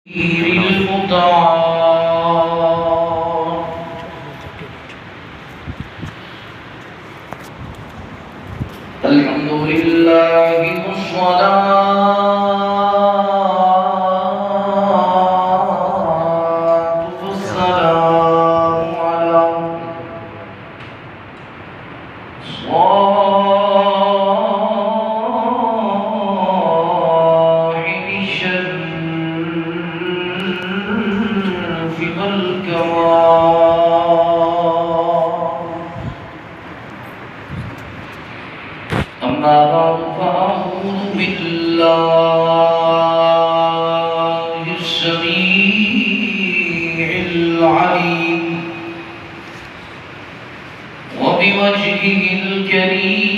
المطاع الحمد لله والصلاة والسلام على صاحب الشرف والكرام. أما بعد فأعوذ بالله السميع العليم وبوجهه الكريم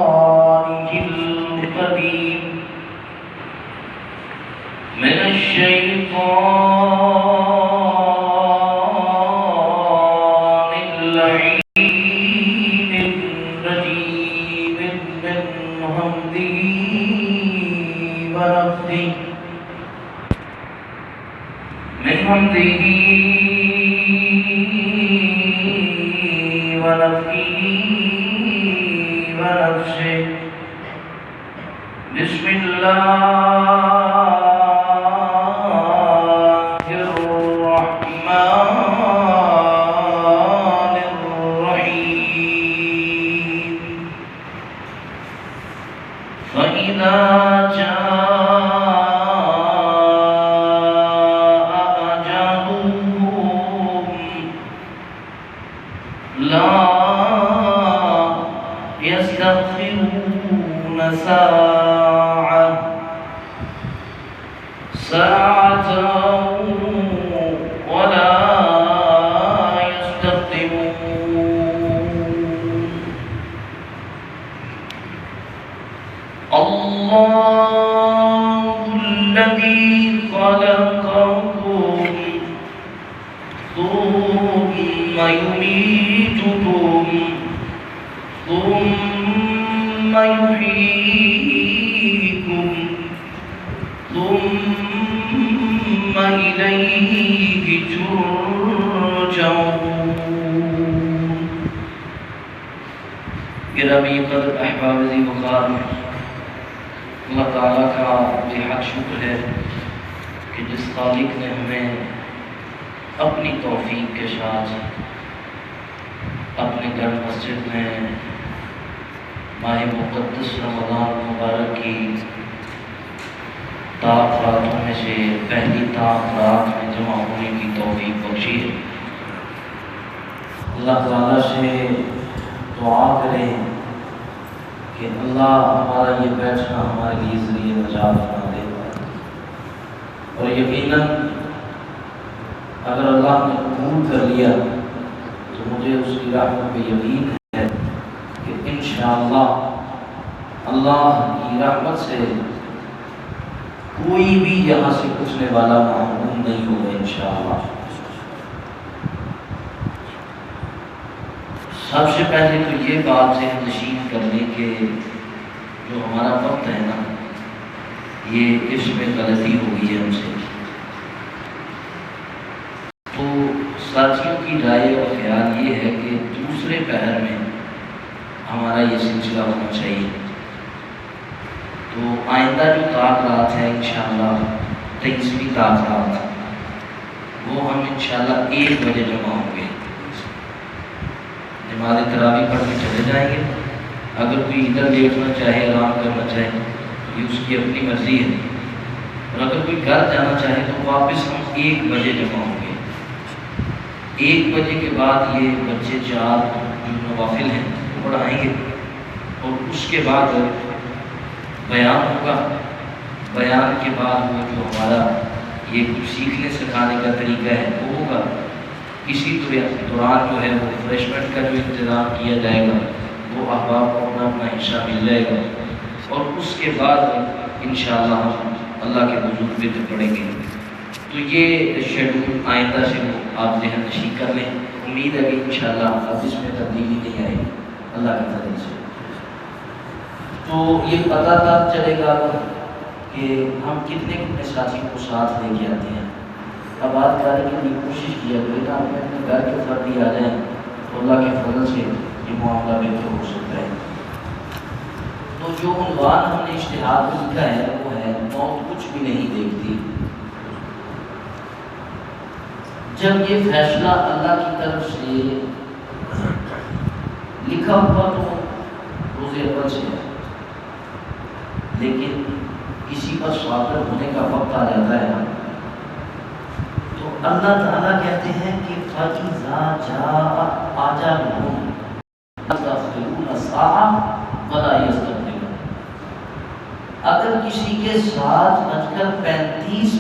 وسلطانه القديم من الشيطان اللعين الرجيم من همزه ونفثه ونفسه. بسم الله الرحمن الرحيم. فإذا جاء أجلهم لا يستأخرون ساعة ولا يستقدمون. الله الذي خلقكم ثم يميتكم ثم يحييكم ثم إليه ترجعون. گرامی قدر احباب ذی وقار، اللہ تعالیٰ کا بے حد شکر ہے کہ جس خالق نے ہمیں اپنی توفیق کے ساتھ اپنے گھر مسجد میں ماہ مقدس رمضان مبارک کی طاق راتوں میں سے پہلی طاق رات میں جمع ہونے کی توفیق بخشی ہے. اللہ تعالیٰ سے دعا کریں کہ اللہ ہمارا یہ بیٹھنا ہمارے لیے ذریعہ نجات بنا دے. اور یقیناً اگر اللہ نے قبول کر لیا تو مجھے اس کی رحمت پہ یقین ہے کہ انشاءاللہ اللہ کی رحمت سے کوئی بھی یہاں سے پوچھنے والا محروم نہیں ہوگا انشاءاللہ. سب سے پہلے تو یہ بات ذہن نشین کر لیں کہ جو ہمارا وقت ہے نا، یہ اس میں غلطی ہو گئی ہے ہم سے. تو ساتھیوں کی رائے اور خیال یہ ہے کہ دوسرے پہر میں ہمارا یہ سلسلہ ہونا چاہیے. تو آئندہ جو طاق رات ہے انشاءاللہ 23ویں طاق رات، وہ ہم انشاءاللہ 1 بجے جمع ہوں گے. نماز تراویح پڑھ کے چلے جائیں گے. اگر کوئی ادھر لیٹنا چاہے، آرام کرنا چاہے، یہ اس کی اپنی مرضی ہے. اور اگر کوئی گھر جانا چاہے تو واپس ہم 1 بجے جمع ہوں گے. 1 بجے کے بعد یہ بچے 4 جو نوافل ہیں وہ پڑھائیں گے، اور اس کے بعد بیان ہوگا. بیان کے بعد وہ جو ہمارا یہ کچھ سیکھنے سکھانے کا طریقہ ہے وہ ہوگا. اسی دوران جو ہے وہ ریفریشمنٹ کا جو انتظام کیا جائے گا وہ احباب کو اپنا اپنا حصہ مل جائے گا. اور اس کے بعد انشاءاللہ ہم اللہ کے حضور وطر پڑھیں گے. تو یہ شیڈول آئندہ سے آپ ذہن نشین کر لیں. امید ہے کہ انشاءاللہ اب اس میں تبدیلی نہیں آئے گی اللہ کے فضل سے۔ تو یہ پتہ تب چلے گا کہ ہم کتنے ساتھی کو ساتھ لے کے آتے ہیں۔ اب بات کرنے کے لیے کوشش کیا کریں کہ آپ اپنے گھر کے فرد ہی آ جائیں تو اللہ کے فضل سے یہ معاملہ بہتر ہو سکتا ہے۔ تو جو عنوان ہم نے اشتہار میں لکھا ہے وہ ہے موت کچھ بھی نہیں دیکھتی۔ جب یہ فیصلہ اللہ کی طرف سے لکھا ہوا تو روز اول سے ہے، لیکن کسی پر صابر ہونے کا وقت آ جاتا ہے تو اللہ تعالیٰ کہتے ہیں کہ فَإِذَا جَاءَ أَجَلُهُمْ يَسْتَأْخِرُونَ سَاعَةً وَلَا يَسْتَقْدِمُونَ۔ اگر کسی کے 7:35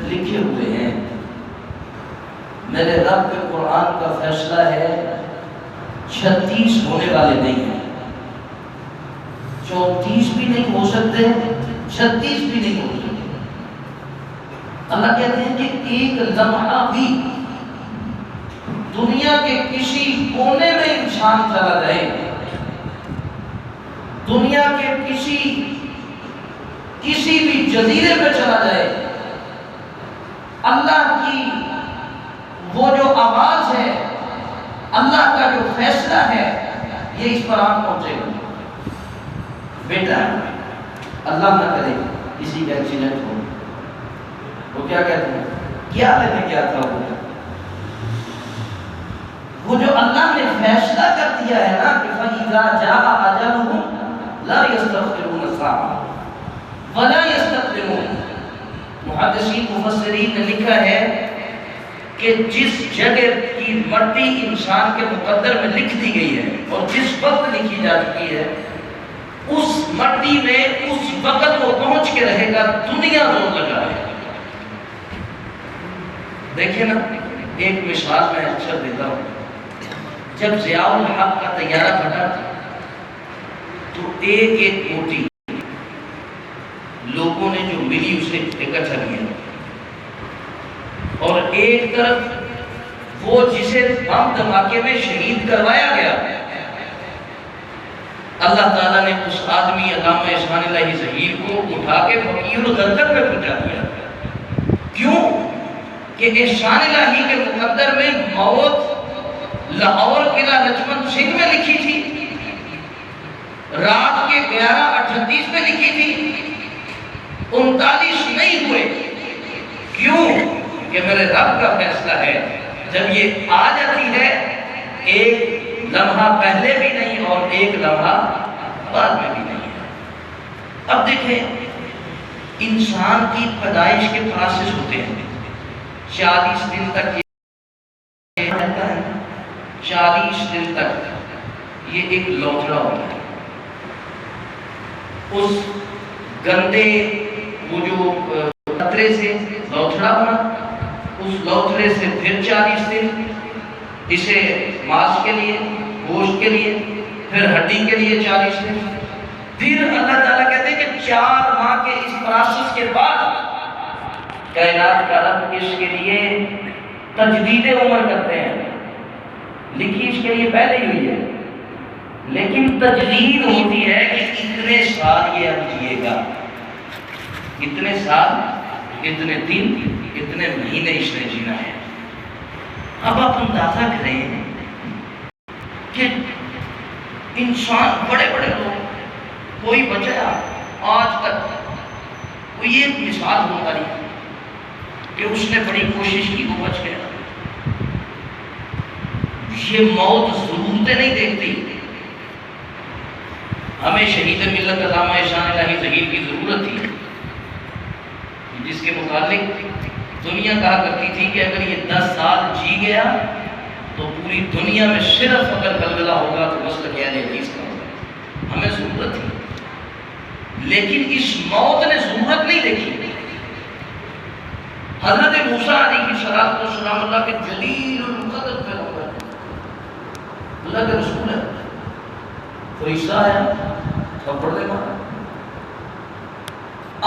لکھے ہوئے ہیں، میرے رب کے قرآن کا فیصلہ ہے 36 ہونے والے نہیں ہیں، 34 بھی نہیں ہو سکتے، 36 بھی نہیں ہو سکتے۔ اللہ کہتے ہیں کہ ایک لمحہ بھی دنیا کے کسی کونے میں انسان چلا جائے، دنیا کے کسی بھی جزیرے پہ چلا جائے، اللہ کی وہ جو آواز ہے، اللہ کا جو فیصلہ ہے، یہ اس پر آن پہنچے گا۔ بیٹا اللہ نہ کرے کسی کا ایکسیڈنٹ ہو، وہ کیا کہتے ہیں کیا لینے گیا تھا، وہ جو اللہ نے فیصلہ کر دیا ہے نا کہ فَإِذَا جَاءَ أَجَلُهُمْ لَا يَسْتَأْخِرُونَ سَاعَةً وَلَا يَسْتَقْدِمُونَ۔ محدثین مفسرین نے لکھا ہے کہ جس جگہ کی مٹی انسان کے مقدر میں لکھ دی گئی ہے اور جس وقت لکھی جا چکی ہے، اس مٹی میں اس وقت وہ پہنچ کے رہے گا، دنیا زور لگا ہے۔ دیکھیں نا، ایک مثال میں اکثر دیتا ہوں، جب ضیاء الحق کا طیارہ پھٹا تو ایک ایک کوٹی لوگوں نے جو ملی اسے اکٹھا کیا، اور ایک طرف وہ جسے بم دھماکے میں شہید کروایا گیا، اللہ تعالیٰ نے اس آدمی علامہ احسان الہی ظہیر کو اٹھا کے فقیر الغرقد میں پہنچا دیا۔ کیوں کہ احسان الہی کے مقدر میں موت لاہور قلعہ لجپت سنگھ میں لکھی تھی، رات کے 11:38 میں لکھی تھی، 39 نہیں ہوئے۔ کیوں کہ میرے رب کا فیصلہ ہے، جب یہ آ جاتی ہے ایک لمحہ پہلے بھی نہیں اور ایک لمحہ بعد میں بھی نہیں ہے۔ اب دیکھیں، انسان کی پیدائش کے پروسیس ہوتے ہیں، 40 دن تک یہ رہتا ہے، 40 دن تک یہ ایک لوتھڑا ہوتا ہے، اس گندے وہ جو خطرے سے لوتھڑا بنا، اس لوتھڑے سے پھر 40 دن اسے ماس کے لیے، گوشت کے لیے، پھر ہڈی کے لیے 40 دن، پھر اللہ تعالیٰ کہتے ہیں کہ 4 ماہ کے اس پروسیس کے بعد کائنات کا رب اس کے لیے تجدید عمر کرتے ہیں۔ لکھی اس کے لیے پہلے ہی ہوئی ہے، لیکن تجدید ہوتی ہے کہ اتنے سال یہ اب جیے گا، اتنے سال، اتنے دن، اتنے مہینے اس نے جینا ہے۔ اب آپ اندازہ کریں کہ انسان بڑے بڑے لوگ، کوئی بچہ آج تک کوئی ایک مثال ہوتا نہیں کہ اس نے بڑی کوشش کی وہ بچ گیا۔ یہ موت ضرورتیں نہیں دیکھتی، ہمیں شہید ملت علامہ احسان الہی ظہیر کی ضرورت تھی، جس کے متعلق دنیا کہا کرتی تھی کہ اگر یہ 10 سال جی گیا تو پوری دنیا میں صرف اگر بلبلہ ہوگا تو مسلک اہل حدیث کا ہوگا۔ ہمیں ضرورت تھی، لیکن اس موت نے ضرورت نہیں دیکھی۔ حضرت موسیٰ علیہ السلام اللہ کے جلیل القدر پیغمبر، اللہ کے رسول ہے، فرشتہ آیا، تھپڑ دے مارا،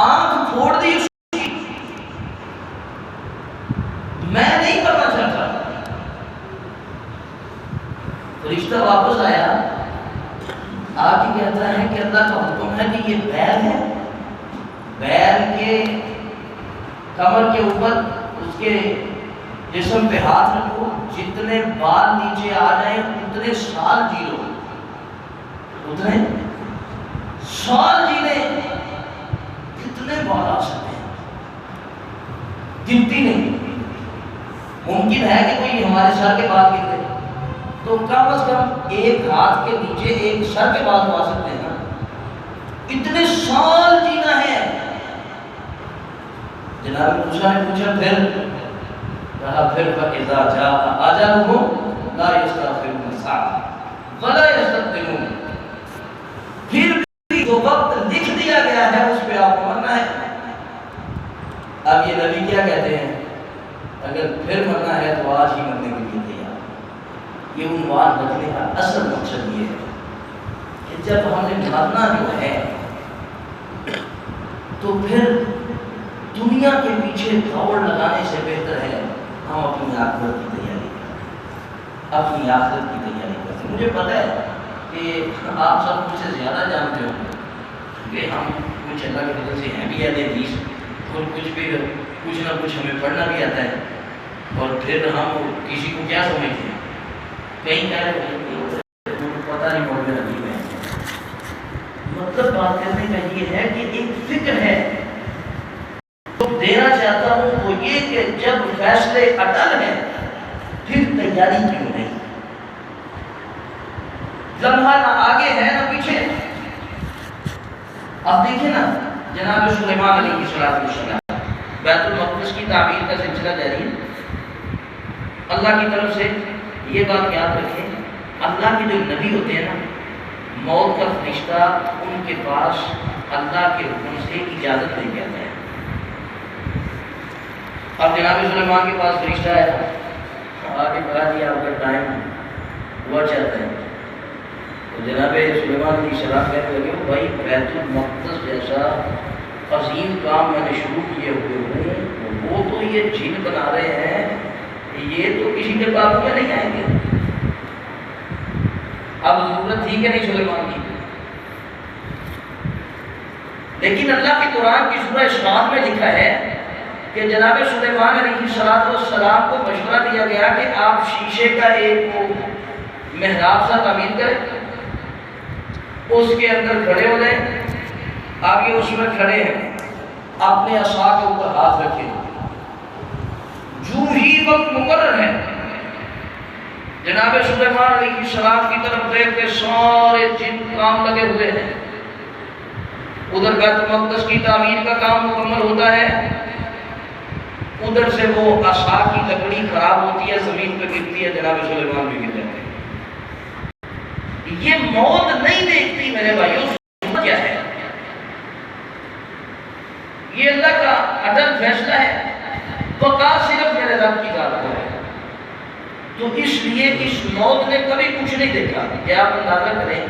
آنکھ پھوڑ دی اس کی، میں نہیں کرنا چاہتا، فرشتہ واپس آیا، آ کے کہتا ہے کہ اللہ کا حکم ہے کہ یہ بیل ہے، بیل کے کمر کے اوپر اس کے جسم پہ ہاتھ رکھو، جتنے بال نیچے آ جائیں اتنے سال جی لو، اتنے سال جینے، کتنے بال آ سکتے ہیں گنتی نہیں۔ ممکن ہے کہ کوئی ہمارے سر کے بال گرتے تو کم از کم ایک ہاتھ کے نیچے ایک سر کے بال تو آ سکتے ہیں نا، اتنے سال جینا ہے۔ جناب موسیٰ نے پوچھا پھر، کہا پھر فَإِذَا جَاءَ أَجَلُهُمْ لَا يَسْتَأْخِرُونَ سَاعَةً وَلَا يَسْتَقْدِمُونَ، پھر بھی جو وقت لکھ دیا گیا ہے اس پہ آپ کو مرنا ہے۔ اب یہ نبی کیا کہتے ہیں، اگر پھر مرنا ہے تو آج ہی مرنے کے لیے تیار۔ یہ عنوان رکھنے کا اصل مقصد یہ ہے کہ جب ہم نے مرنا جو ہے تو پھر دنیا کے پیچھے دوڑ لگانے سے بہتر ہے ہم اپنی آخرت کی تیاری کریں، اپنی آخرت کی تیاری کریں۔ مجھے پتہ ہے کہ آپ سب مجھ سے زیادہ جانتے ہوں کہ ہم کچھ اللہ کے فضل سے ہیں بھی اہل حدیث، اور کچھ نہ کچھ ہمیں پڑھنا بھی آتا ہے، اور پھر ہم کسی کو کیا سمجھتے ہیں، کہیں کہہ رہے ہیں پتہ نہیں موڑ میں نبی میں۔ مطلب بات کرنے کا یہ ہے کہ ایک فکر ہے دینا چاہتا ہوں وہ یہ کہ جب فیصلے اٹل ہیں پھر تیاری کیوں نہیں؟ لمحہ نہ آگے ہے نہ پیچھے۔ اب دیکھیں نا جناب سلیمان علیہ السلام بیت المقدس کی تعمیر کا سلسلہ جاری ہے۔ اللہ کی طرف سے یہ بات یاد رکھیں، اللہ کے جو نبی ہوتے ہیں نا، موت کا فرشتہ ان کے پاس اللہ کے حکم سے اجازت لے کے آتا ہے۔ اب جناب سلیمان کے پاس فرشتہ ہے، آگے کہا دیا آپ کا ٹائم ہوا چاہتا ہے، تو جناب سلیمان علیہ السلام کہنے لگے بھائی بیت المقدس جیسا عظیم کام میں نے شروع کیے ہوئے ہوں، وہ تو یہ جن بنا رہے ہیں، یہ تو کسی کے قابو میں نہیں آئیں گے۔ اب ضرورت تھی کہ نہیں سلیمان کی؟ لیکن اللہ کے قرآن کی سورہ شعراء میں لکھا ہے کہ جناب سلیمان علیہ السلام کو مشورہ دیا گیا کہ آپ شیشے کا ایک محراب سا تعمیر کریں، اس کے اندر کھڑے ہو جائیں، آگے اس میں کھڑے ہیں، اپنے عصا کے اوپر ہاتھ رکھیں، جو ہی وقت مقرر ہے جناب سلیمان علیہ السلام کی طرف دیکھ کے سارے جن کام لگے ہوئے ہیں، ادھر بیت المقدس کی تعمیر کا کام مکمل ہوتا ہے، ادھر سے وہ عصا کی لکڑی خراب ہوتی ہے، زمین پہ گرتی ہے، جناب سلیمان بھی گر جاتے ہیں۔ یہ موت نہیں دیکھتی میرے بھائیوں، کیا ہے یہ اللہ کا اٹل فیصلہ ہے، بقا صرف میرے رب کی ذات کو ہے۔ تو اس لیے اس موت نے کبھی کچھ نہیں دیکھا کہ آپ اندازہ کریں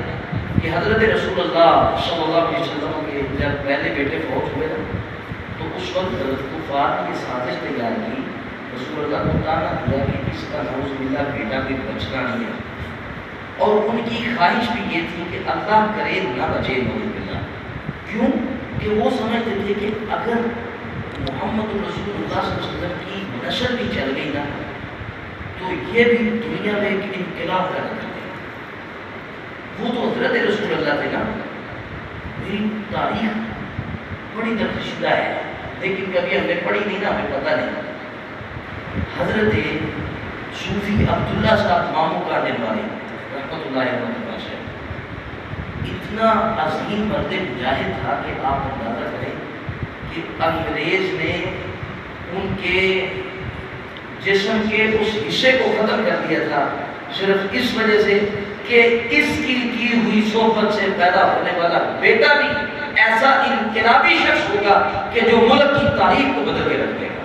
کہ حضرت رسول اللہ صلی اللہ علیہ وسلم کے جب پہلے بیٹے فوت ہوئے نا، تو اس وقت کفار نے یہ سازش تیار کی، رسول اللہ کو تانا دیا کہ اس کا نعوذ باللہ بیٹا بھی بچنا نہیں ہے، اور ان کی خواہش بھی یہ تھی کہ اللہ کرے نہ بچے نعوذ باللہ۔ کیوں کہ وہ سمجھتے تھے کہ اگر محمد رسول اللہ صلی اللہ علیہ وسلم کی نسل بھی چل گئی نا تو یہ بھی دنیا میں ایک انقلاب پیدا کر دے گا۔ وہ تو حضرت رسول اللہ تھے نا۔ میری تاریخ بڑی درج شدہ ہے لیکن کبھی ہم نے پڑھی نہیں نا، ہمیں پتہ نہیں۔ حضرت صوفی عبداللہ صاحب مامو کا والے رحمۃ اللہ علیہ سے اتنا عظیم مرد مجاہد تھا کہ آپ اندازہ کریں کہ انگریز نے ان کے جسم کے اس حصے کو ختم کر دیا تھا صرف اس وجہ سے کہ اس کی ہوئی صحبت سے پیدا ہونے والا بیٹا بھی ایسا انقلابی شخص ہوگا کہ جو ملک کی تاریخ کو بدل کے رکھ دے گا۔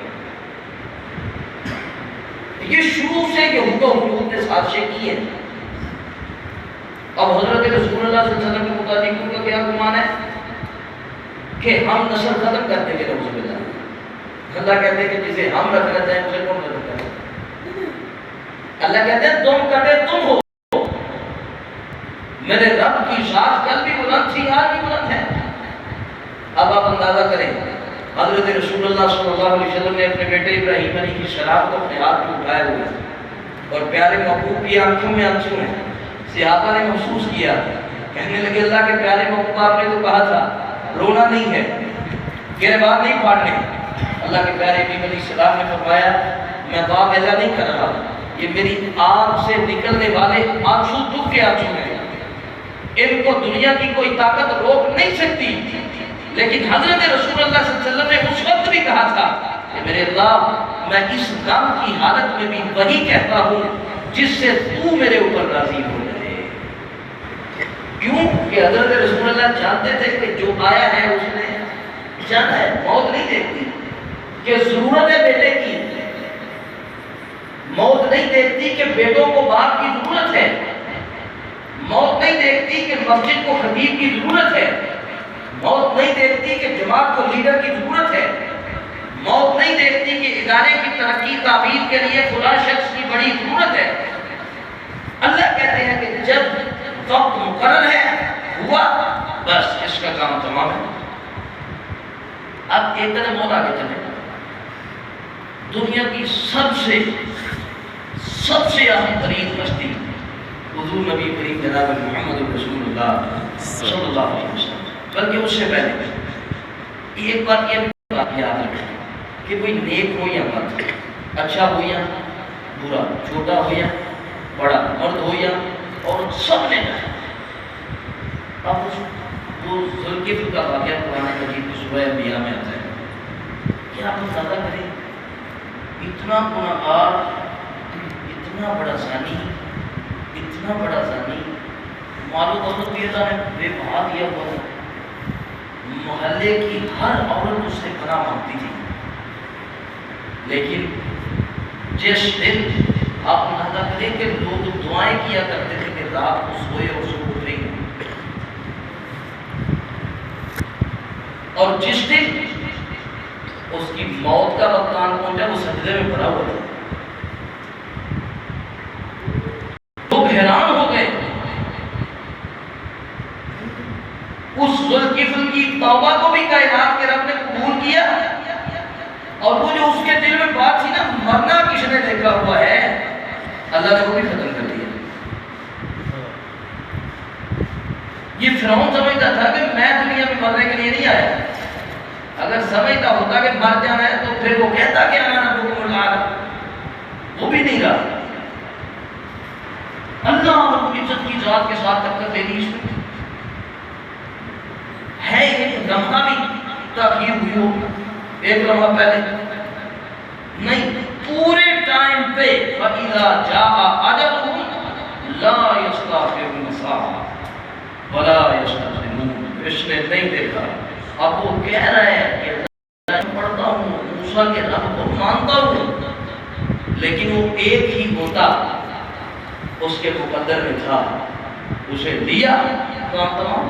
یہ شروع سے یہود و حقوق نے سازشیں کی ہیں۔ اب حضرت رسول اللہ صلی اللہ علیہ وسلم کے مطابق ان کا کیا گمان ہے کہ ہم نسل ختم کر دیں گے نعوذ باللہ۔ اللہ کہتے ہیں کہ جسے ہم رکھنا چاہیں اسے کون ختم کرے؟ اللہ کہتے ہیں تم کٹے تم ہو، میرے رب کی ذات کل بھی بلند تھی، آج بھی بلند ہے۔ اب آپ اندازہ کریں، حضرت رسول اللہ صلی اللہ علیہ وسلم نے اپنے بیٹے ابراہیم علیہ السلام کو اپنے ہاتھ میں اٹھائے ہوئے اور پیارے محبوب کی آنکھوں میں آنسو ہیں۔ صحابہ نے محسوس کیا، کہنے لگے اللہ کے پیارے محبوب آپ نے تو کہا تھا رونا نہیں ہے، گریبان نہیں پھاڑنے۔ اللہ کے پیارے ابراہیم علیہ السلام نے فرمایا میں باپ ایلا نہیں کر رہا، یہ میری آنکھ سے نکلنے والے آنسو دکھ کے آنسو ہیں، ان کو دنیا کی کوئی طاقت روک نہیں سکتی۔ لیکن حضرت رسول اللہ صلی اللہ علیہ وسلم نے اس وقت بھی کہا تھا کہ میرے اللہ میں اس غم کی حالت میں بھی وہی کہتا ہوں جس سے تو میرے اوپر راضی ہو جائے۔ کیوں کہ حضرت رسول اللہ جانتے تھے کہ جو آیا ہے اس نے جانا ہے، موت نہیں دیکھتی کہ ضرورت ہے بیٹے کی، موت نہیں دیکھتی کہ بیٹوں کو باپ کی ضرورت ہے، موت نہیں دیکھتی کہ مسجد کو خطیب کی ضرورت ہے، موت نہیں دیکھتی کہ جماعت کو لیڈر کی ضرورت ہے، موت نہیں دیکھتی کہ ادارے کی ترقی تعمیر کے لیے فلاں شخص کی بڑی ضرورت ہے۔ اللہ کہتے ہیں کہ جب وقت مقرر ہے ہوا بس اس کا کام تمام ہے۔ اب ایک قدم اور آگے چلیں، دنیا کی سب سے اہم ترین ہستی حضور نبی کریم جناب محمد رسول اللہ صلی اللہ علیہ وسلم، بلکہ اس سے پہلے ایک بات یاد رکھیں کہ کوئی نیک ہو یا بد، اچھا ہو یا برا، چھوٹا ہو یا بڑا، مرد ہو یا اور سب نے اب وہ ذوالکفل کا واقعہ قرآن مجید کی سورہ انبیاء میں آتا ہے کہ آپ اندازہ کریں اتنا گناہگار، اتنا بڑا زانی، اتنا بڑا زانی، مال و دولت بھی اللہ نے بے بہا دیا ہوا تھا، محلے کی ہر عورت اس سے پناہ مانگتی تھی، لیکن جس دن آپ اندازہ کریں کہ لوگ دعائیں کیا کرتے تھے کہ رات کو سوئے اور صبح اٹھے، اور جس دن اس کی موت کا وقت آن پہنچا وہ سجدے میں پڑا ہوا تھا۔ لوگ حیران ہو گئے، اس ذوالکفل کی توبہ کو بھی کائنات کے رب نے قبول کیا، اور وہ جو اس کے دل میں بات تھی نا مرنا کس نے دیکھا ہوا ہے، اللہ نے وہ بھی ختم کر دیا۔ یہ فرعون سمجھتا تھا کہ میں دنیا میں مرنے کے لیے نہیں آیا، اگر سمجھتا ہوتا کہ مر جانا ہے تو پھر وہ کہتا کہ انا ربکم الاعلی، وہ بھی نہیں رہا۔ اللہ رب العزت کی ذات کے ساتھ ٹکر دینی اس میں ہے، ایک لمحہ بھی تاخیر ہوئی ہو، ایک لمحہ پہلے نہیں، پورے ٹائم پہ فَإِذَا جَاءَ أَجَلُهُمْ لَا يَسْتَأْخِرُونَ سَاعَةً وَلَا يَسْتَقْدِمُونَ۔ اس نے نہیں دیکھا، اب وہ کہہ رہا ہے کہ اللہ پڑھتا ہوں، موسیٰ کے رب کو مانتا ہوں، لیکن وہ ایک ہی ہوتا اس کے مقدر میں تھا، اسے لیا کام تمام۔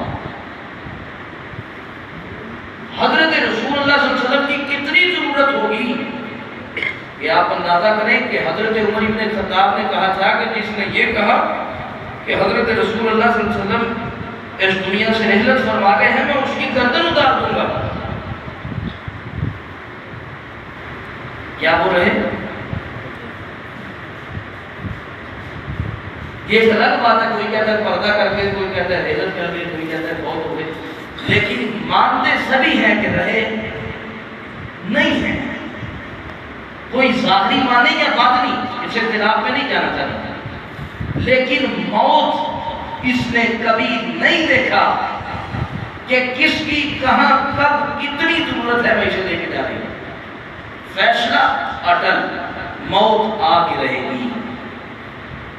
حضرت رسول اللہ صلی اللہ علیہ وسلم کی کتنی ضرورت ہوگی کہ آپ اندازہ کریں کہ حضرت عمر بن خطاب نے کہا تھا کہ جس نے یہ کہا کہ حضرت رسول اللہ صلی اللہ علیہ وسلم اس دنیا سے رحلت فرما گئے ہیں، میں اس کی گردن اتار دوں گا، کیا وہ رہے؟ یہ ایک الگ بات ہے، کوئی کہتا ہے پردہ کر کے، کوئی کہتا ہے رحلت کر کے، کوئی کہتا ہے بہت ہو گئے، لیکن مانتے سبھی ہیں کہ رہے نہیں ہیں، کوئی ظاہری مانے یا باطنی اس اختلاف میں نہیں جانا چاہتا، لیکن موت اس نے کبھی نہیں دیکھا کہ کس کی کہاں کب کتنی ضرورت ہے، میں اسے لے کے جا رہی ہوں۔ فیصلہ اٹل، موت آ کے رہے گی۔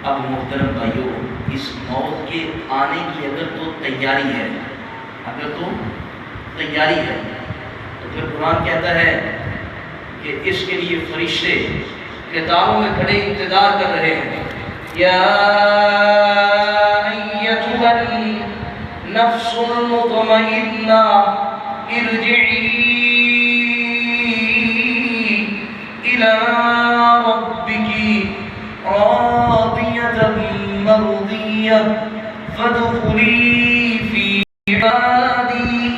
اب محترم بھائیو، اس موت کے آنے کی اگر تو تیاری ہے، اگر تو تیاری ہے تو پھر قرآن کہتا ہے کہ اس کے لیے فرشتے کتابوں میں کھڑے انتظار کر رہے ہیں، یا ایتھا النفس المطمئنہ ارجعی الی ربک راضیۃ مرضیہ فادخلی فی عبادی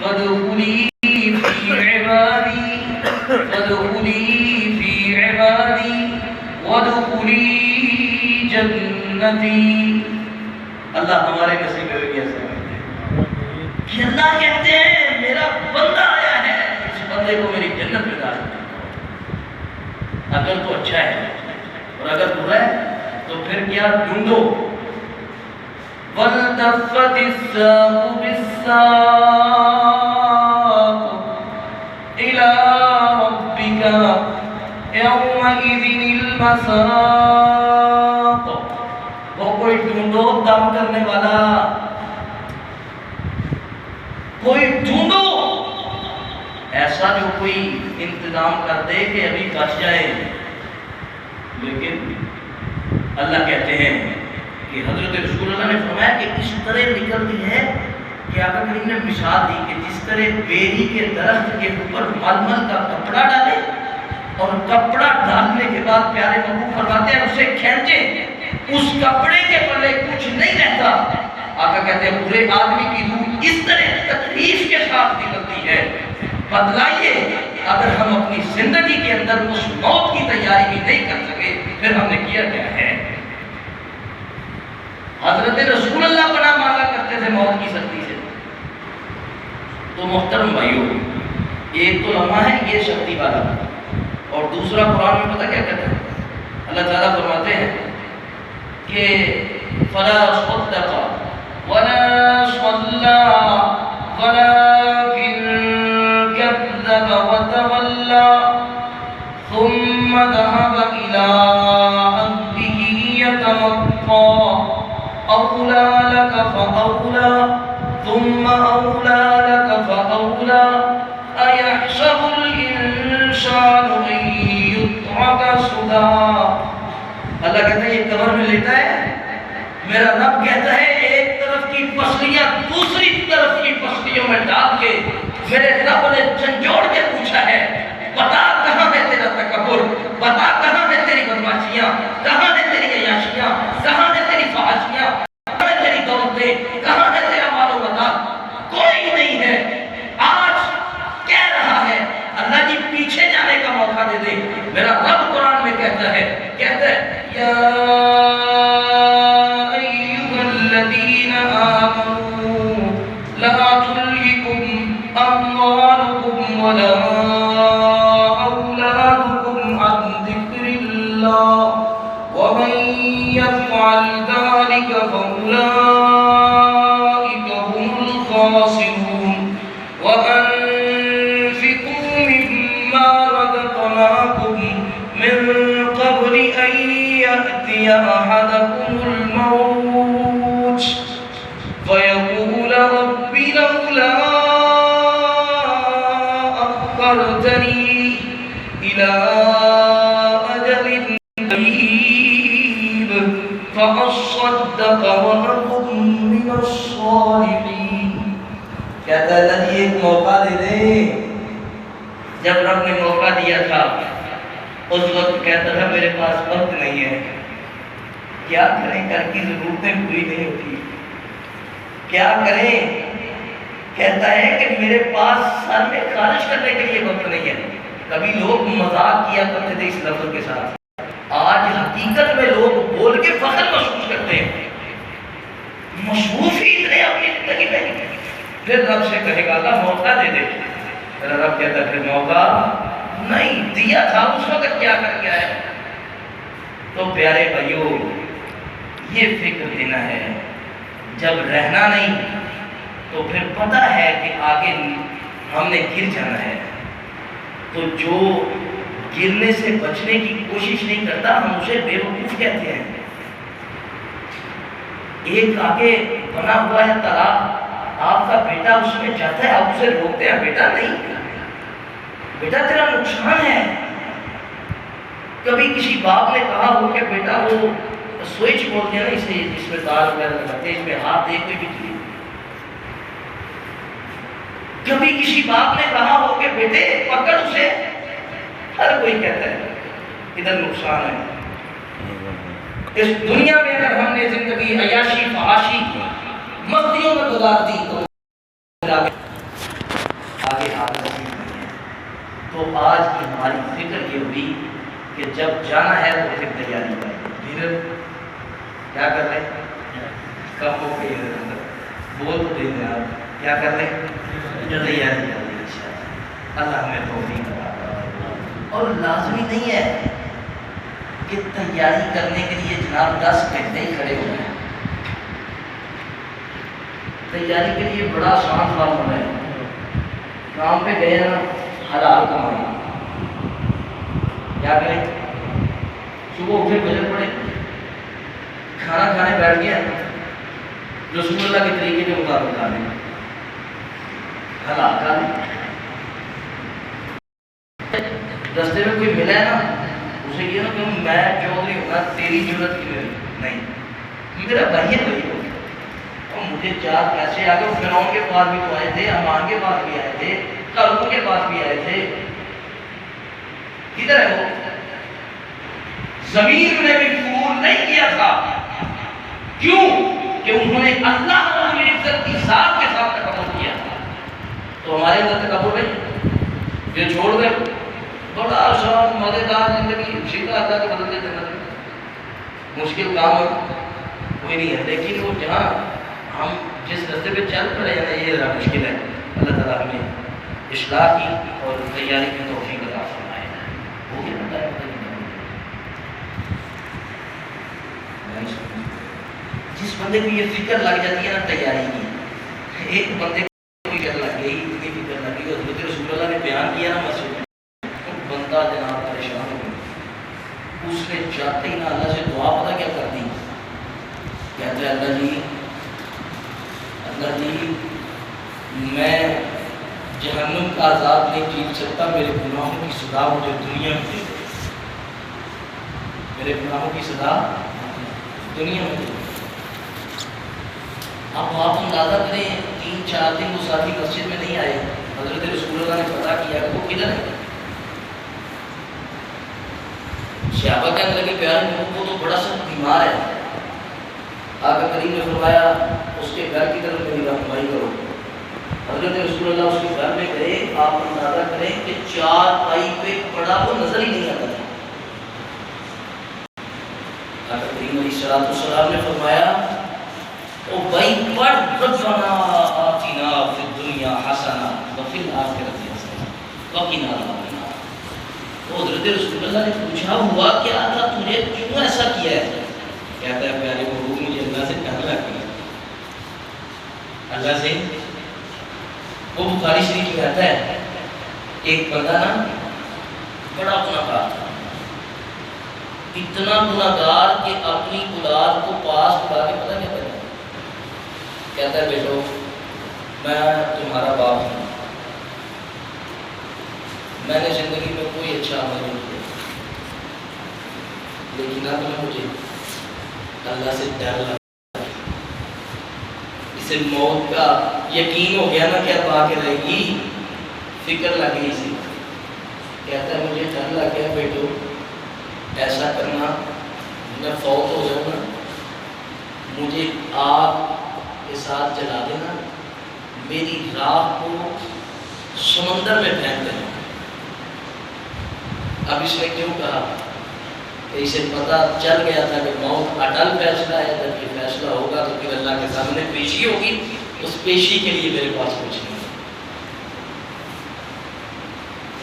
فادخلی فی عبادی فادخلی فی عبادی وادخلی جنتی. اللہ ہمارے نصیب میں بھی ایسا ہے کہ اللہ کہتے ہیں میرا بندہ آیا ہے، اس بندے کو میری جنت میں داخل کرو. اگر تو اچھا ہے اور اگر برا ہے تو پھر کیا ڈھونڈو. وَالْتَفَّتِ السَّاقُ بِالسَّاقِ إِلَىٰ رَبِّكَ يَوْمَئِذٍ الْمَسَاقُ. وہ کوئی ڈھونڈو دم کرنے والا، کوئی ڈھونڈو ایسا جو کوئی انتظام کر دے کہ ابھی بچ جائے. لیکن اللہ کہتے ہیں کہ حضرت رسول اللہ نے فرمایا کہ اس طرح نکلتی ہے کہ آقا کریم نے مثال دی کہ جس طرح بیری کے درخت کے اوپر ململ کا کپڑا ڈالے اور کپڑا ڈالنے کے بعد پیارے محبوب فرماتے ہیں اسے کھینچے، اس کپڑے کے پلے کچھ نہیں رہتا. آقا کہتے ہیں برے آدمی کی روح اس طرح تکلیف کے ساتھ نکلتی ہے. بدلائیے اگر ہم اپنی زندگی کے اندر اس موت کی تیاری بھی نہیں کر سکے پھر ہم نے کیا کیا ہے. حضرت رسول اللہ پناہ مانگا کرتے تھے موت کی سختی سے. تو محترم بھائیو، ایک تو لمحہ ہے یہ سختی والا، اور دوسرا قرآن میں پتہ کیا کہتا ہے؟ اللہ تعالیٰ فرماتے ہیں کہ فلا صدق ولا صلى ولكن كذب وتولى ثم ذهب إلى أهله يتمطى أولى لك فأولى ثم أولى لك فأولى أيحسب الإنسان أن يترك سدى. اللہ کہتا ہے یہ قبر میں لیتا ہے، میرا رب کہتا ہے ایک طرف کی پسلیاں دوسری طرف کی پسلیوں میں ڈال کے میرے رب نے جھنجھوڑ کے پوچھا ہے بتا کہاں ہے تیرا تکبر، بتا کہاں ہے تیری بدماشیاں، کہاں ہے تیری عیاشیاں، کہاں ہے تیری فحاشیاں، کہاں ہے تیری دولتیں، کہاں ہے تیرا مال و متا. کوئی نہیں ہے. آج کہہ رہا ہے اللہ جی پیچھے جانے کا موقع دے دے. میرا رب قرآن میں کہتا ہے یا ایھا الذین آمنوا لا تلہکم اموالکم ولا اولادکم عن ذکر اللہ ومن یفعل ذلک فاولئک هم الخاسرون وانفقوا مما رزقناکم من قبل ان يأتي أحدكم الموت فيقول رب لولا أخرتني إلى أجل قريب فأصدق وأكن من الصالحين. کہتا ہے اللہ جی ایک موقع دے دیں. جب رب نے موقع دیا تھا اس وقت کہتا تھا میرے پاس وقت نہیں ہے. کیا کریں، گھر کی ضرورتیں پوری نہیں ہوتی، کیا کریں. کہتا ہے کہ میرے پاس سر میں خارج کرنے کے لیے وقت نہیں ہے. کبھی لوگ مذاق کیا کرتے تھے اس لفظ کے ساتھ، آج حقیقت میں لوگ بول کے فخر محسوس کرتے ہیں. مصروف ہی اتنے اپنی زندگی میں. پھر رب سے کہے گا اللہ موقع دے دے. میرا رب کہتا ہے پھر موقع نہیں دیا تھا اس وقت کیا کر گیا ہے. تو پیارے بھائیو یہ فکر دینا ہے جب رہنا نہیں تو پھر پتہ ہے کہ آگے ہم نے گر جانا ہے. تو جو گرنے سے بچنے کی کوشش نہیں کرتا ہم اسے بے وقوف کہتے ہیں. ایک آگے بنا ہوا ہے تالاب، آپ کا بیٹا اس میں جاتا ہے، آپ اسے روکتے ہیں بیٹا نہیں، بیٹا تیرا نقصان ہے. کبھی کسی باپ نے کہا ہو کہ بیٹا وہ سوئچ بولتے ہیں نا اسے جس میں تار وغیرہ لگاتے ہیں، اس میں ہاتھ دے کوئی بجلی. کبھی کسی باپ نے کہا ہو کہ بیٹے پکڑ اسے، ہر کوئی کہتا ہے ادھر نقصان ہے. اس دنیا میں اگر ہم نے زندگی عیاشی فحاشی مستیوں میں گزار دی تو آگے تو آج کی ہماری فکر یہ ہوئی کہ جب جانا ہے تو پھر تیاری کریں. پھر کیا کر رہے ہیں؟ کپوں کے بول تو دیں آپ کیا کر رہے ہیں؟ تیاری کر رہے ہیں. اللہ ہمیں توفیق عطا فرمائے. اور لازمی نہیں ہے کہ تیاری کرنے کے لیے جناب 10 گھنٹے ہی کھڑے ہوئے ہیں. تیاری کے لیے بڑا آسان فارمولا ہے. کام پہ گئے نا حلال کمائیں. کیا کریں؟ صبح اٹھے فجر پڑے کھانا کھانے بیٹھ گیا رسول اللہ کے طریقے کے مطابق کھا لیں حلال کھا لیں. رستے میں کوئی ملا ہے نا اسے یہ نا کہ میں چودھری ہوگا تیری ضرورت کی نہیں میرا بھائی ہے بھائی ہو. اور مجھے 4 پیسے آ گئے. فرعون کے پاس بھی تو آئے تھے حمان کے پاس بھی آئے تھے قارون کے پاس بھی آئے تھے. کدھر ہے وہ؟ زمین نے بھی قبول نہیں کیا تھا. کیوں؟ کہ انہوں نے اللہ رب العزت کی ذات کے ساتھ تکبر کیا. تو ہمارے اندر تکبر نہیں یہ چھوڑ دے. بڑا آسان مزیدار زندگی سیدھا اللہ کے بدلے جنت. مشکل کام کوئی نہیں ہے لیکن وہ جہاں ہم جس رستے پہ چل پڑے ہیں یہ ذرا مشکل ہے. اللہ تعالیٰ ہمیں اصلاح کی اور تیاری کی توفیق عطا فرمائے. وہ بھی بتایا جس بندے کو یہ فکر لگ جاتی ہے نا تیاری کی. ایک بندے کو فکر لگ گئی اتنی فکر لگ گئی. حضرت رسول اللہ نے بیان کیا نا مسجد میں بندہ جناب پریشان ہو گیا. اس نے جاتے ہی نا اللہ سے دعا پتہ کیا کر دی. کہتا ہے اللہ جی میں جہنم کا عذاب نہیں جیت سکتا. میرے گناہوں کی سزا مجھے دنیا میں دے. میرے گناہوں کی سزا دنیا میں دے. اب آپ اندازہ کریں 3-4 دن وہ ساتھی مسجد میں نہیں آئے. حضرت رسول اللہ نے پتا کیا کہ وہ کدھر ہے. صحابہ کہنے لگے پیارے وہ تو بڑا سخت بیمار ہے. آقا کریم نے فرمایا اس کے گھر کی طرف میری رہنمائی کرو. حضرت رسول اللہ اس کے گھر میں گئے. آپ اندازہ کریں کہ 4 پائی پہ پڑا وہ نظر ہی نہیں آتا تھا. آقا کریم علیہ السلام نے فرمایا او بھائی پڑھ ربنا آتنا فی الدنیا حسنہ وفی الآخرۃ حسنہ وقنا عذاب النار. حضرت رسول اللہ نے پوچھا ہوا کیا تھا تجھے کیوں ایسا کیا ہے؟ کہتا ہے پیارے محبوب مجھے اللہ سے ڈر لگتا ہے. اللہ سے وہ بخاری شریف میں آتا ہے ایک بندہ نا بڑا گنہگار تھا. اتنا گنہگار کہ اپنی اولاد کو پاس بلا کے پتہ کیا کرتا. کہتا ہے بیٹو میں تمہارا باپ ہوں. میں نے زندگی میں کوئی اچھا عمل نہیں کیا لیکن اب مجھے اللہ سے ڈر لگا. اسے موت کا یقین ہو گیا نا کہ اب آ کے رہے گی. فکر لگ گئی اسے. کہتا ہے مجھے ڈر لگ گیا بیٹو ایسا کرنا میں فوت ہو جاؤں نا مجھے آگ کے ساتھ جلا دینا میری راہ کو سمندر میں پھینک دینا. اب اس نے کیوں کہا کہ اسے پتا چل گیا تھا کہ موت اٹل فیصلہ ہے. جب یہ فیصلہ ہوگا تو پھر اللہ کے سامنے پیشی ہوگی. اس پیشی کے لیے میرے پاس کچھ نہیں.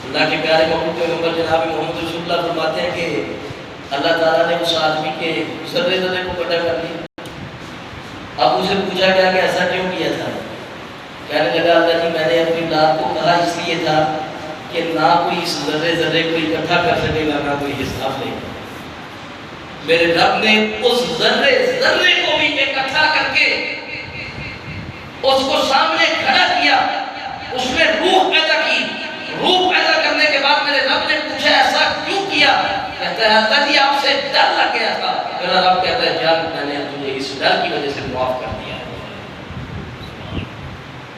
اللہ کے پیارے محبوب پیغمبر جناب محمد رسول اللہ فرماتے ہیں کہ اللہ تعالیٰ نے اس آدمی کے ذرے ذرے کو کٹا کر دیا. اب اسے پوچھا گیا کہ ایسا کیوں کیا تھا. کہنے لگا اللہ جی میں نے اپنی اولاد کو کہا اس لیے تھا کہ نہ کوئی اس ذرے ذرے کو اکٹھا کر سکے گا نہ کوئی حساب لے گا. میرے رب نے اس ذرے ذرے کو بھی اکٹھا کر کے اس کو سامنے کھڑا کیا. اس میں روح پیدا کی. روح پیدا کرنے کے بعد میرے رب نے پوچھا ایسا کیوں کیا. کہتا ہے اللہ جی آپ سے ڈر لگ گیا تھا. میرا رب کہتا ہے جان میں نے تجھے اس ڈر کی وجہ سے معاف کر دیا.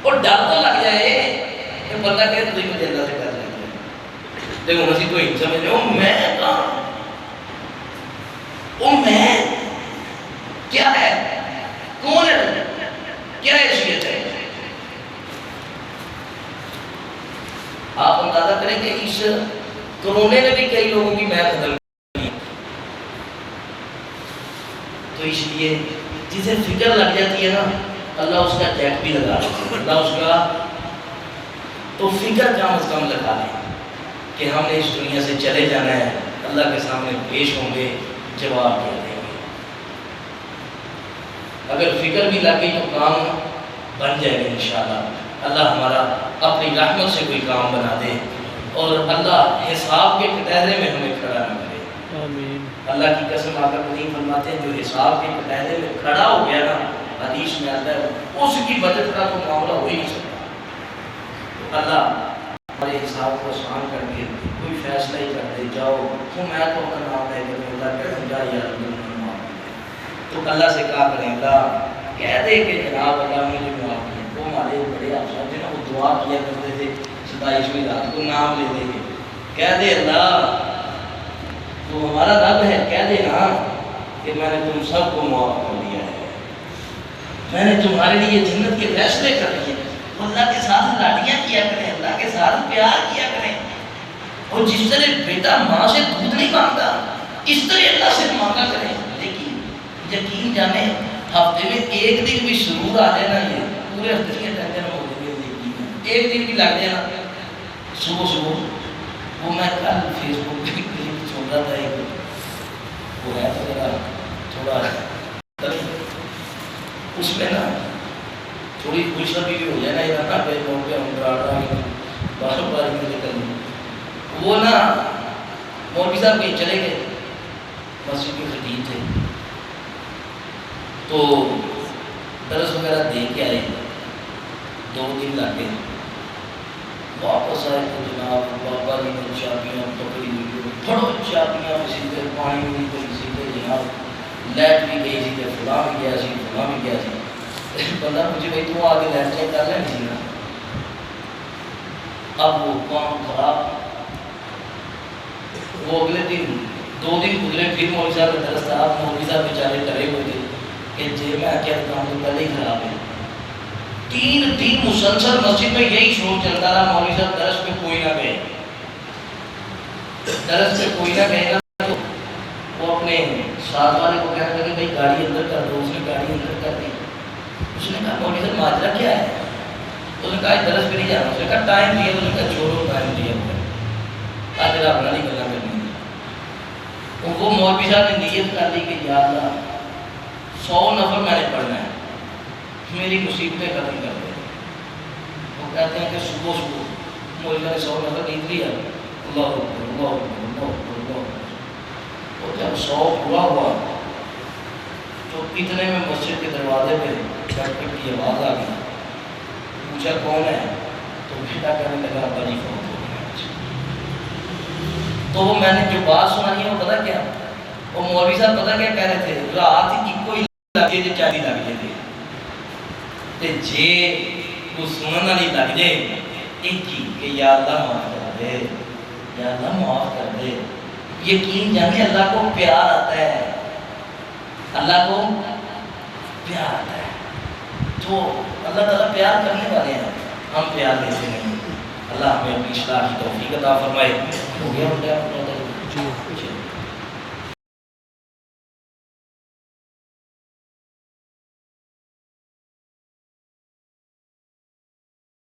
اور ڈر تو لگ جائے کہ بندہ کہے تو مجھے اللہ سے ڈر لگ جائے. دیکھو مسیح تو ہی سمجھ رہے ہو میں کہاں وہ میں کیا ہے؟ کون ہے؟ کیا حیثیت ہے؟ آپ اندازہ کریں کہ اس کرونے نے بھی کئی لوگوں کی میت بدل کی، تو اس لیے جسے فکر لگ جاتی ہے نا، اللہ اس کا جیک بھی لگا دیتا ہے، اللہ اس کا تو فکر کم از کم لگا دیں کہ ہم نے اس دنیا سے چلے جانا ہے، اللہ کے سامنے پیش ہوں گے، جواب دے دیں گے۔ اگر فکر بھی لگ گئی تو کام بن جائے گا انشاءاللہ۔ اللہ ہمارا اپنی رحمت سے کوئی کام بنا دے اور اللہ حساب کے کٹہرے میں ہمیں کھڑا نہ کرے۔ آمین۔ اللہ کی قسم آقا کریم فرماتے ہیں جو حساب کے کٹہرے میں کھڑا ہو گیا نا، حدیث میں آتا ہے اس کی بچت کا تو معاملہ ہو ہی نہیں سکتا۔ تو اللہ ہمارے حساب کو آسان کر کے کوئی فیصلہ ہی کر دے، جاؤ تو میں تو اپنا نام لے کے اللہ کہہ سمجھا یا تو اللہ سے کہا کریں اللہ کہہ دے کہ جناب اللہ مجھے معاف کیا۔ وہ ہمارے بڑے افسر تھے نا، وہ دعا کیا کرتے تھے 27ویں رات کو، نام لے دیں گے، کہہ دے اللہ تو ہمارا رب ہے، کہہ دے نا کہ میں نے تم سب کو معاف کر دیا ہے، میں نے تمہارے لیے جنت کے فیصلے کر دیے۔ اللہ کے ساتھ لاڈیاں کیا کریں، اللہ کے ساتھ پیار کیا کریں، اور جس طرح بیٹا ماں سے دودھ نہیں مانگتا اس طرح اللہ سے مانگا کریں۔ لیکن یقین جانے ہفتے میں ایک دن بھی سرور آ جائے نا، یہ پورے ہفتے کی ٹینشن ہو گئی، ایک دن بھی لگ جائے نا صبح صبح۔ وہ میں کل فیس بک پہ کلپ سن رہا تھا، ایک وہ ہے تو ذرا تھوڑا اس میں نا تھوڑی خوش بھی ہو جائے نا، یہ نہ پہ لوگ پہ ہم ڈراڑا بار بار کریں۔ وہ نا مولوی صاحب کہیں چلے گئے، مسجد کے خطیب تھے، تو درس وغیرہ دے کے آئے، 2 دن لگ گئے، واپس آئے تو جناب بابا جی نے چابیاں پکڑی ہوئی، پھڑو چابیاں کسی پہ پانی بھی کسی پہ جناب لائٹ بھی گئی سی، فلاں بھی گیا سی، فلاں بھی گیا سی۔ بندہ مجھے بھائی تو آگے لائٹ چیک کر لیں سی نا۔ اب وہ کام خراب، وہ اگلے دن 2 دن گزرے، پھر مولوی صاحب کا درس تھا، مولوی صاحب بیچارے ڈرے ہوئے تھے کہ جی میں کیا کام تو پہلے ہی خراب ہے۔ 3 دن مسلسل مسجد میں یہی شور چلتا رہا، مولوی صاحب درس پہ کوئی نہ گئے، درس پہ کوئی نہ گئے گا۔ تو وہ اپنے ساتھ والے کو کہنے لگے بھائی گاڑی اندر کر دو، اس نے گاڑی اندر کر دی۔ اس نے کہا مولوی صاحب ماجرا کیا ہے؟ اس نے کہا درس پہ نہیں جانا، اس نے کہا ٹائم دیا، اس نے کہا چھوڑو ٹائم دیا ہوا ہے، آج رات بنا نہیں کرنا کرنی ہے۔ وہ مولوی صاحب نے نیت کر لی کہ یا اللہ 100 نفر میں نے پڑھنا ہے، میری مصیبتیں ختم کر دے۔ وہ کہتے ہیں کہ صبح صبح مولوی صاحب نے 100 نفر نیت لیا، اللہ اکبر اللہ اکبر اللہ اکبر اللہ اکبر۔ اور جب 100 پورا ہوا تو اتنے میں مسجد کے دروازے پہ ڈاکٹر کی آواز آ گئی، پوچھا کون ہے؟ تو بیٹا کہنے لگا ابا جی فوت ہو گیا۔ تو وہ میں نے جو بات سنانی ہے وہ پتا کیا، وہ مولوی صاحب پتا کیا کہہ رہے تھے، رات ایک ہی لگے جی 40 لگ جائے تھے تے جے وہ سننا نہیں لگ جائے ایک ہی کہ یا اللہ معاف کر دے، یا اللہ معاف کر دے۔ یقین جانے اللہ کو پیار آتا ہے، اللہ کو پیار آتا ہے، تو اللہ تعالیٰ پیار کرنے والے ہیں، ہم پیار دیتے نہیں۔ اللہ ہمیں اپنی اصلاح کی توفیق عطا فرمائے۔ ہو گیا